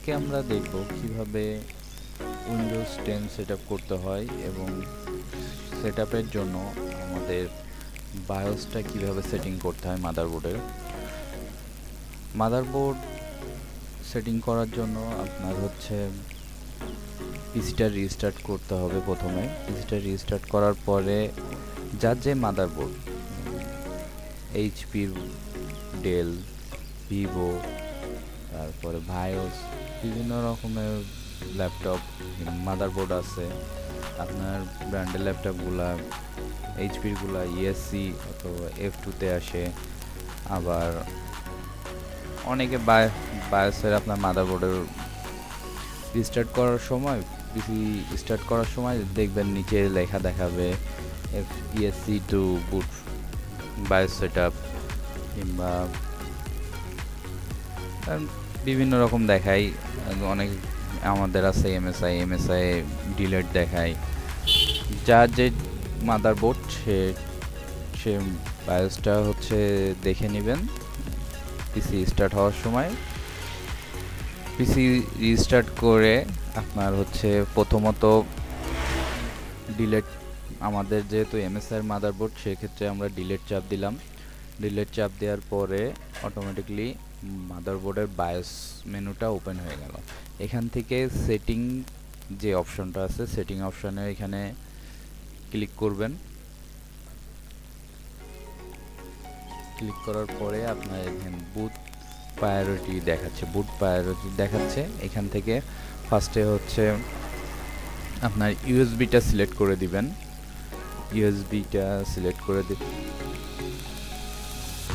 আজকে আমরা দেখব কিভাবে উইন্ডোজ 10 সেটআপ করতে হয় এবং সেটআপের জন্য আমাদের বায়োসটা কিভাবে সেটিং করতে হয় মাদারবোর্ড সেটিং করার জন্য আপনার হচ্ছে পিসিটা রিস্টার্ট করতে হবে। প্রথমে পিসিটা রিস্টার্ট করার পরে যার যে মাদারবোর্ড এইচপির, ডেল, ভিভো, তারপরে ভায়োস, বিভিন্ন রকমের ল্যাপটপ মাদারবোর্ড আছে। আপনার ব্র্যান্ডের ল্যাপটপগুলা এইচপিরগুলা ইএসসি অথবা F2-তে আসে। আবার অনেকে বায়োসের আপনার মাদারবোর্ডের রিস্টার্ট করার সময়, পিসি স্টার্ট করার সময় দেখবেন নিচে লেখা দেখাবে ইএসসি টু বুট বায়োস সেটআপ, কিংবা বিভিন্ন রকম দেখায়। অনেক আমাদের আছে এমএসআই ডিলেট দেখায়। যার যে মাদারবোর্ড সে বায়োসটা হচ্ছে দেখে নেবেন পিসি স্টার্ট হওয়ার সময়। পিসি রিস্টার্ট করে আপনার হচ্ছে প্রথমত ডিলেট, আমাদের যেহেতু এমএসআই মাদারবোর্ড সেক্ষেত্রে আমরা ডিলেট চাপ দিলাম। ডিলেট চাপ দেওয়ার পরে অটোমেটিকলি মাদারবোর্ডের বায়োস মেনুটা ওপেন হয়ে গেল। এখান থেকে সেটিং যে অপশনটা আছে, সেটিং অপশনে এখানে ক্লিক করবেন। ক্লিক করার পরে আপনার এখানে বুট প্রায়োরিটি দেখাচ্ছে। এখান থেকে ফার্স্টে হচ্ছে আপনার ইউএসবিটা সিলেক্ট করে দিবেন। ইউএসবিটা সিলেক্ট করে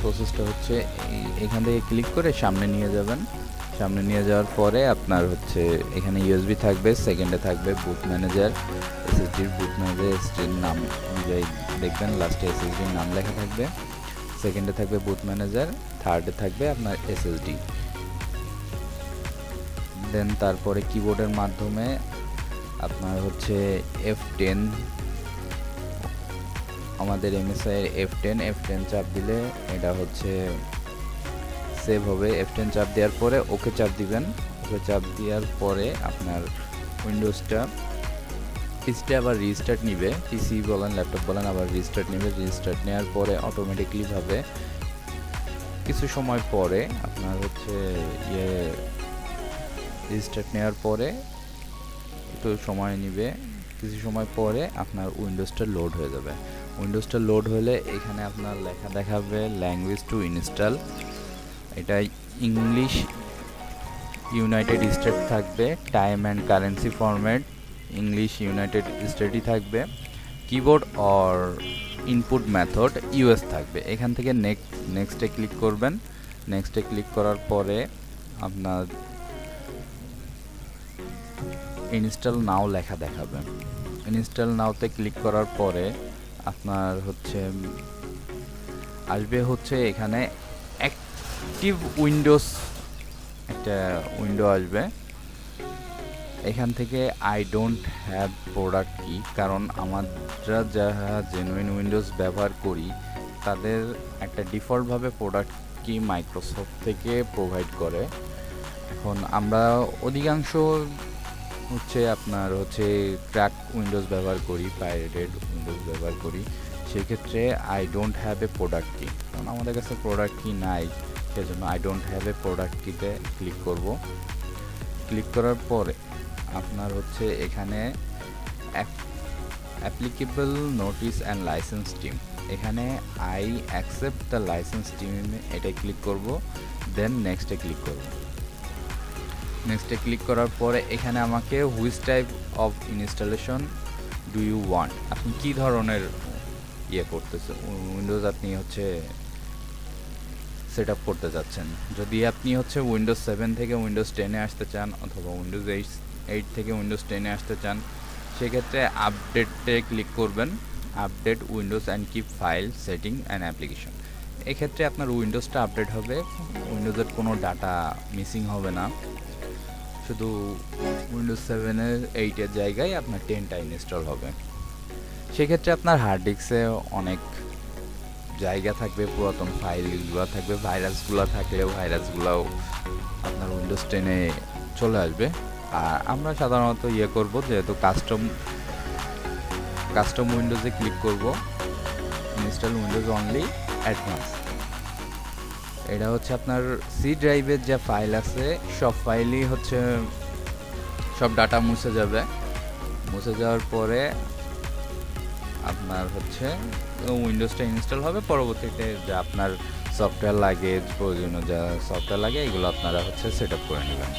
প্রসেসটা হচ্ছে এখান থেকে ক্লিক করে সামনে নিয়ে যাবেন। সামনে নিয়ে যাওয়ার পরে আপনার হচ্ছে এখানে ইউএসবি থাকবে, সেকেন্ডে থাকবে বুট ম্যানেজার, এসএসডির বুট ম্যানেজার, এসএসডির নাম অনুযায়ী দেখবেন লাস্টে এসএসডির নাম লেখা থাকবে। সেকেন্ডে থাকবে বুট ম্যানেজার, থার্ডে থাকবে আপনার এসএসডি। দেন তারপরে কিবোর্ডের মাধ্যমে আপনার হচ্ছে F10, আমাদের এমএসআই এর F10 চাপ দিলে এটা হচ্ছে সেভ হবে। F10 চাপ দেওয়ার পরে ওকে চাপ দিবেন। ওকে চাপ দেওয়ার পরে আপনার উইন্ডোজটা পিসিটা আবার রিস্টার্ট নিবে। পিসি বলেন ল্যাপটপ বলেন, আবার রিস্টার্ট নেবে। রিস্টার্ট নেওয়ার পরে অটোমেটিকলি ভাবে কিছু সময় পরে আপনার হচ্ছে রিস্টার্ট নেওয়ার পরে একটু সময় নিবে। কিছু সময় পরে আপনার উইন্ডোজটা লোড হয়ে যাবে। উইন্ডোজটা লোড হলে এখানে আপনার লেখা দেখাবে ল্যাঙ্গুয়েজ টু ইনস্টল। এটা ইংলিশ ইউনাইটেড স্টেট থাকবে, time and currency format English United স্টেটই থাকবে, keyboard or input method US থাকবে। এখান থেকে নেক্সটে ক্লিক করবেন। নেক্সটে ক্লিক করার পরে আপনার ইনস্টল নাও লেখা দেখাবে। ইনস্টল নাওতে ক্লিক করার পরে আপনার হচ্ছে আসবে হচ্ছে এখানে অ্যাক্টিভ উইন্ডোজ একটা উইন্ডো আসবে। এখান থেকে I don't have product key, কারণ আমরা যারা জেনুইন উইন্ডোজ ব্যবহার করি তাদের একটা ডিফল্টভাবে প্রোডাক্ট কি মাইক্রোসফট থেকে প্রোভাইড করে। এখন আমরা অধিকাংশ হচ্ছে আপনার হচ্ছে ক্র্যাক উইন্ডোজ ব্যবহার করি, পাইরেটেড উইন্ডোজ ব্যবহার করি। সেক্ষেত্রে I don't have a product key, কারণ আমাদের কাছে প্রোডাক্ট কি নাই, সেজন্য I don't have a product কিতে ক্লিক করব। ক্লিক করার পরে আপনার হচ্ছে এখানে applicable notice and licence terms, এখানে I accept the licence terms এটাই ক্লিক করব। দেন নেক্সটে ক্লিক করব। নেক্সটে ক্লিক করার পরে এখানে আমাকে which type of installation do you want, আপনি কী ধরনের করতেছেন উইন্ডোজ আপনি হচ্ছে সেট আপ করতে যাচ্ছেন। যদি আপনি হচ্ছে উইন্ডোজ 7 থেকে উইন্ডোজ 10-এ আসতে চান অথবা উইন্ডোজ 8 থেকে উইন্ডোজ 10-এ আসতে চান, সেক্ষেত্রে আপডেটে ক্লিক করবেন। Update Windows and keep file setting and application, এক্ষেত্রে আপনার উইন্ডোজটা আপডেট হবে, উইন্ডোজের কোনো ডাটা মিসিং হবে না। শুধু উইন্ডোজ 7-এর 8-এর জায়গায় আপনার 10টা ইনস্টল হবে। সেক্ষেত্রে আপনার হার্ড ডিস্কে অনেক জায়গা থাকবে, পুরাতন ফাইলগুলো থাকবে, ভাইরাসগুলো থাকলেও ভাইরাসগুলোও আপনার উইন্ডোজ 10-এ চলে আসবে। আর আমরা সাধারণত ইয়ে করব, যেহেতু কাস্টম উইন্ডোজে ক্লিক করব, ইনস্টল উইন্ডোজ অনলি অ্যাডভান্স। এটা হচ্ছে আপনার সি ড্রাইভের যে ফাইল আছে সব ফাইলই হচ্ছে সব ডাটা মুছে যাবে। মুছে যাওয়ার পরে আপনার হচ্ছে উইন্ডোজটা ইনস্টল হবে। পরবর্তীতে যা আপনার সফটওয়্যার লাগে, প্রয়োজনীয় যা সফটওয়্যার লাগে এগুলো আপনারা হচ্ছে সেট আপ করে নেবেন।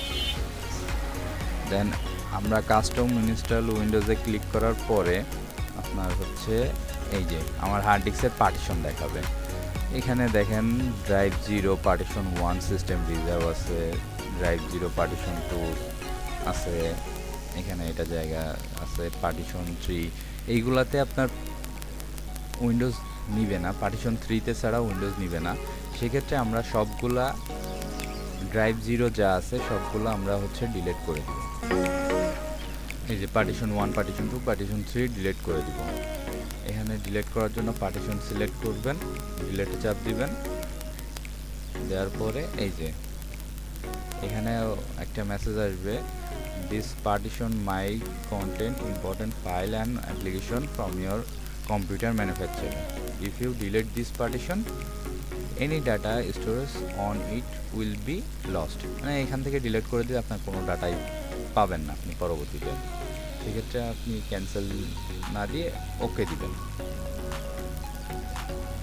দেন আমরা কাস্টম ইনস্টল উইন্ডোজে ক্লিক করার পরে আপনার হচ্ছে এই যে আমার হার্ড ডিস্কের পার্টিশন দেখাবে। এখানে দেখেন ড্রাইভ 0 পার্টিশন 1 সিস্টেম রিজার্ভ আছে, ড্রাইভ 0 পার্টিশন 2 আছে, এখানে এটা জায়গা আছে, পার্টিশন 3 এইগুলাতে আপনার উইন্ডোজ নিবে না, পার্টিশন 3তে ছাড়া উইন্ডোজ নিবে না। সেক্ষেত্রে আমরা সবগুলা ড্রাইভ 0 যা আছে সবগুলো আমরা হচ্ছে ডিলিট করে দেব। এই যে পার্টিশন 1 পার্টিশন 2 পার্টিশন 3 ডিলিট করে দিব। এখানে ডিলিট করার জন্য পার্টিশন সিলেক্ট করবেন, ডিলিটে চাপ দিবেন, দেওয়ার পরে এই যে এখানে একটা মেসেজ আসবে, this partition my content important file and application from your computer manufacturer, if you delete this partition any data storage on it will be lost. মানে এখান থেকে ডিলিট করে দিলে আপনার কোনো ডাটাই পাবেন না আপনি পরবর্তীতে। সেক্ষেত্রে আপনি ক্যান্সেল না দিয়ে ওকে দিবেন।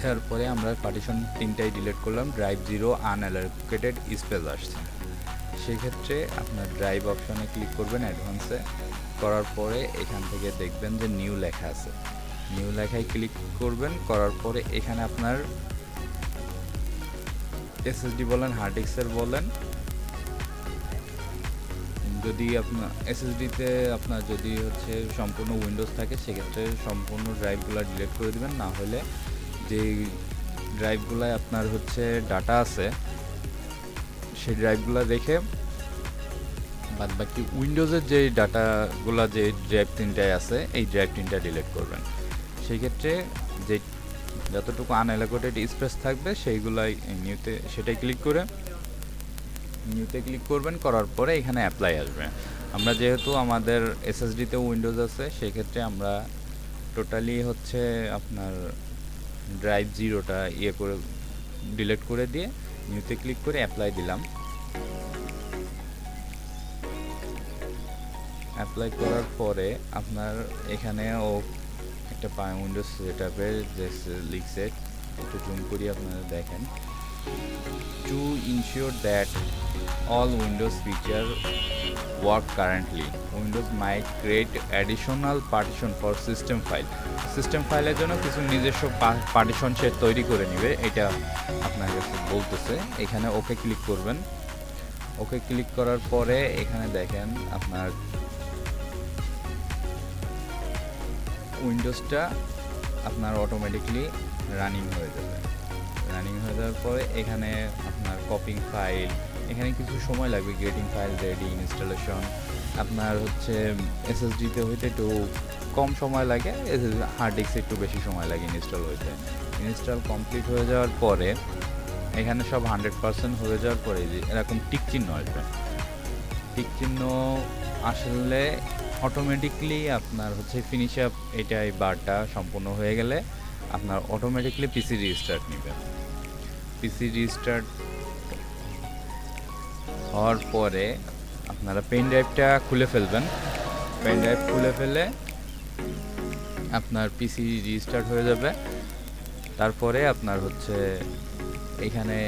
তারপরে আমরা পার্টিশন 3টাই ডিলিট করলাম, ড্রাইভ 0 আনঅ্যালোকেটেড স্পেস আসছে। সেক্ষেত্রে আপনার ড্রাইভ অপশনে ক্লিক করবেন অ্যাডভান্সে, করার পরে এখান থেকে দেখবেন যে নিউ লেখা আছে, নিউ লেখায় ক্লিক করবেন। করার পরে এখানে আপনার এসএসডি বলেন, হার্ড ডিস্কের বলেন, যদি আপনার এসএসডিতে আপনার যদি হচ্ছে সম্পূর্ণ উইন্ডোজ থাকে সেক্ষেত্রে সম্পূর্ণ ড্রাইভগুলো ডিলিট করে দিবেন। না হলে যে ড্রাইভগুলোয় আপনার হচ্ছে ডাটা আছে সেই ড্রাইভগুলো রেখে বাদ বাকি উইন্ডোজের যে ডাটাগুলো যে ড্রাইভ 3টায় আছে এই ড্রাইভ 3টা ডিলিট করবেন। সেই ক্ষেত্রে যে যতটুকু আনঅ্যালোকেটেড স্পেস থাকবে সেইগুলাই নিউতে সেটাই ক্লিক করে নিউতে ক্লিক করবেন। করার পরে এখানে অ্যাপ্লাই আসবে। আমরা যেহেতু আমাদের এসএসডিতে উইন্ডোজ আছে সেক্ষেত্রে আমরা টোটালি হচ্ছে আপনার ড্রাইভ 0টা ইয়ে করে ডিলিট করে দিয়ে নিউতে ক্লিক করে অ্যাপ্লাই দিলাম। অ্যাপ্লাই করার পরে আপনার এখানে একটা উইন্ডোজ সেটআপের যে লিখছে, একটু জুম করি আপনারা দেখেন, to ensure that all Windows feature work currently, Windows might create additional partition for system file. System ফাইলের জন্য কিছু নিজস্ব পার্টিশন সে তৈরি করে নেবে, এটা আপনার কাছে বলতেছে। এখানে ওকে ক্লিক করবেন। ওকে ক্লিক করার পরে এখানে দেখেন আপনার উইন্ডোজটা আপনার অটোমেটিকলি রানিং হয়ে যাবে। রানিং হয়ে যাওয়ার পরে এখানে আপনার কপিং ফাইল, এখানে কিছু সময় লাগবে, গেটিং ফাইল রেডি, ইনস্টলেশন আপনার হচ্ছে এসএসডিতে হইতে একটু কম সময় লাগে, হার্ড ডিস্কে একটু বেশি সময় লাগে ইনস্টল হইতে। ইনস্টল কমপ্লিট হয়ে যাওয়ার পরে এখানে সব 100% হয়ে যাওয়ার পরে যে এরকম টিক চিহ্ন আসবে। টিক চিহ্ন আসলে অটোমেটিকলি আপনার হচ্ছে ফিনিশ আপ, এটাই বারটা সম্পূর্ণ হয়ে গেলে আপনার অটোমেটিকলি পিসি রিস্টার্ট নেবে। পিসি রিস্টার্ট হওয়ার পরে আপনারা পেন ড্রাইভটা খুলে ফেলবেন। পেন ড্রাইভ খুলে ফেলে আপনার পিসি রিস্টার্ট হয়ে যাবে। তারপরে আপনার হচ্ছে এখানে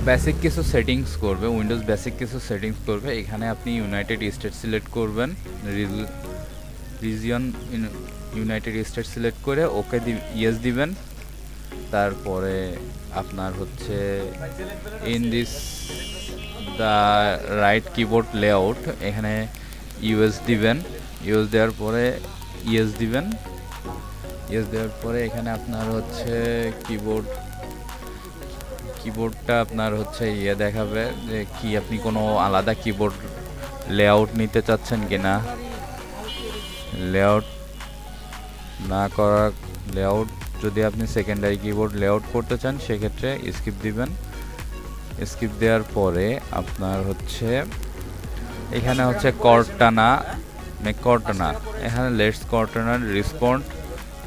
বেসিক কিছু সেটিংস করবে, উইন্ডোজ বেসিক কিছু সেটিংস করবে। এখানে আপনি ইউনাইটেড স্টেট সিলেক্ট করবেন, রিজিয়ন ইউনাইটেড স্টেট সিলেক্ট করে ওকে ইয়েস দিবেন। তারপরে আপনার হচ্ছে in this the right keyboard layout, এখানে ইউএস দিবেন। ইউএস দেওয়ার পরে ইয়েস দিবেন। ইয়েস দেওয়ার পরে এখানে আপনার হচ্ছে কিবোর্ডটা আপনার হচ্ছে ইয়ে দেখাবে যে কি আপনি কোনো আলাদা কিবোর্ড লেআউট নিতে চাচ্ছেন কিনা। লেআউট না করা, লেআউট যদি আপনি সেকেন্ডারি কিবোর্ড লেআউট করতে চান সেক্ষেত্রে স্কিপ দিবেন। স্কিপ দেওয়ার পরে আপনার হচ্ছে এখানে হচ্ছে কর্টানা মেক কর্টানা, এখানে let's Cortana respond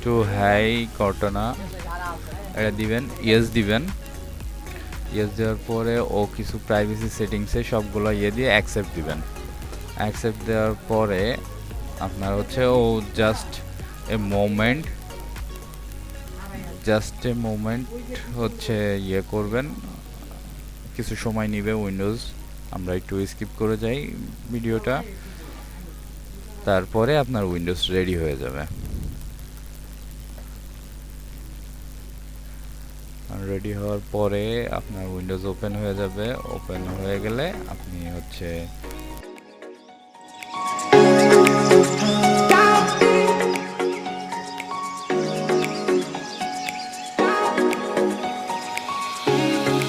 to hi Cortana এটা দিবেন, ইয়েস দিবেন। ইয়েস দেওয়ার পরে ও কিছু প্রাইভেসি সেটিংসে সবগুলো ইয়ে দিয়ে অ্যাকসেপ্ট দিবেন। অ্যাকসেপ্ট দেওয়ার পরে আপনার হচ্ছে ও জাস্ট এ মোমেন্ট হচ্ছে ইয়ে করবেন, কিছু সময় নেবে উইন্ডোজ। আমরা একটু স্কিপ করে যাই ভিডিওটা, তারপরে আপনার উইন্ডোজ রেডি হয়ে যাবে। রেডি হওয়ার পরে আপনার উইন্ডোজ ওপেন হয়ে যাবে। ওপেন হয়ে গেলে আপনি হচ্ছে